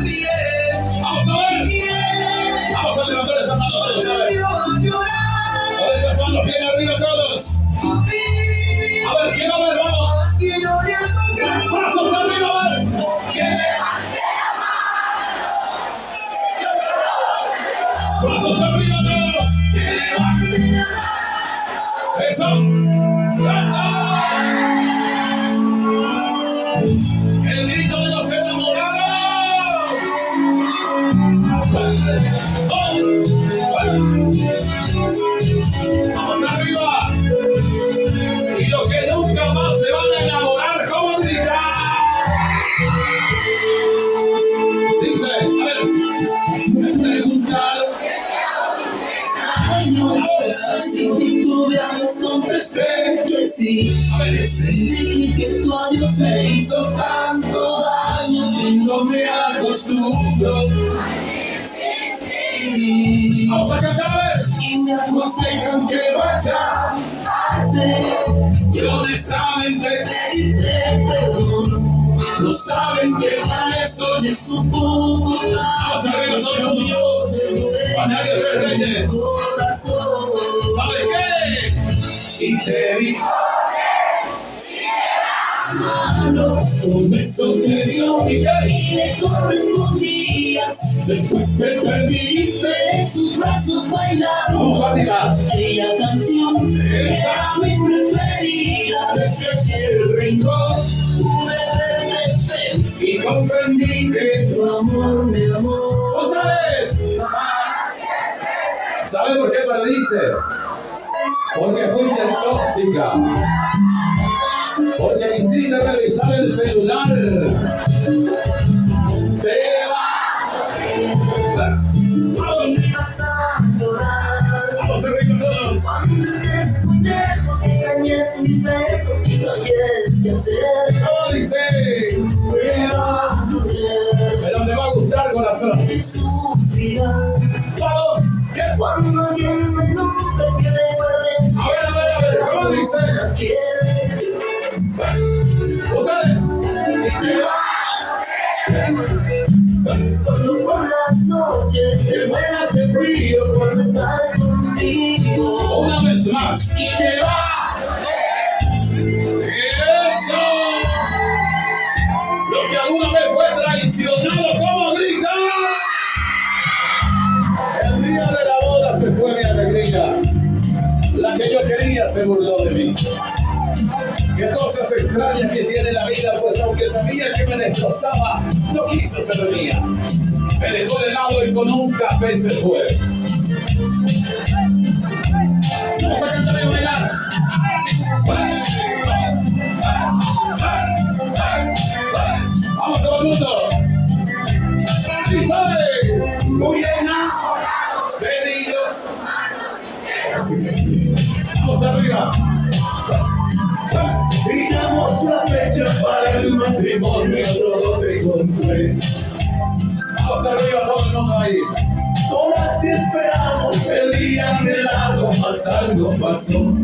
Vamos a ver. Vamos a levantar esa mano todos, a ver. Con esas manos bien arriba todos. A ver, ¿quién va a ver? Vamos. Brazos arriba, a ver. ¿Quién? Brazos arriba todos. Eso. Eso. El grito de los enamorados. Vamos arriba. Y los que nunca más se van a enamorar, ¿cómo gritar? Dice, a ver, me preguntaron. Sin titubearles contesté que sí. Sentí que tu adiós me hizo tanto daño que no me acostumbro. Vamos a cantar. Y me aconsejan que vaya aparte. Yo honestamente pedirte perdón. No saben que para eso es un poco. Vamos arriba, soy Dios. Panarios de Reyes. ¿Sabes qué? Y te vi un beso te dio y le correspondías. Después te perdiste en sus brazos bailando. Vamos, Fátima. Aquella canción era mi preferida. Desde aquel rincón pude verte feliz y comprendí que tu amor me amó. ¡Otra vez! ¿Sabes por qué perdiste? Porque fuiste tóxica. Porque hiciste revisar el celular. Te Vamos a llorar. vamos a reír todos. Cuando estés muy lejos, extrañes mis besos y no hayas que hacer. ¿Cómo dice? Pero te va a gustar, corazón. Y sufrirás. ¡Vamos! Cuando alguien me nombre que recuerdes. A ver, ¿cómo dice? ¡Ustedes! Cuando por las noches te mueras de frío por no estar conmigo. Una vez más. Y te va. ¡Eso! Lo que alguna vez fue traicionado, ¿cómo grita? El día de la boda se fue mi alegría. La que yo quería se burló de mí. Qué cosas extrañas que tiene la vida, pues aunque sabía que me destrozaba, no quiso ser mía. Me dejó de lado y con un café se fue. Vamos a cantar y bailar. Vamos todo el mundo. Y sabe, muy enamorado, pedidos. Vamos arriba. Tiramos la fecha para el matrimonio, todo te encontré. Vamos arriba todo el mundo ahí. Todas esperamos el día de largo, más algo pasó.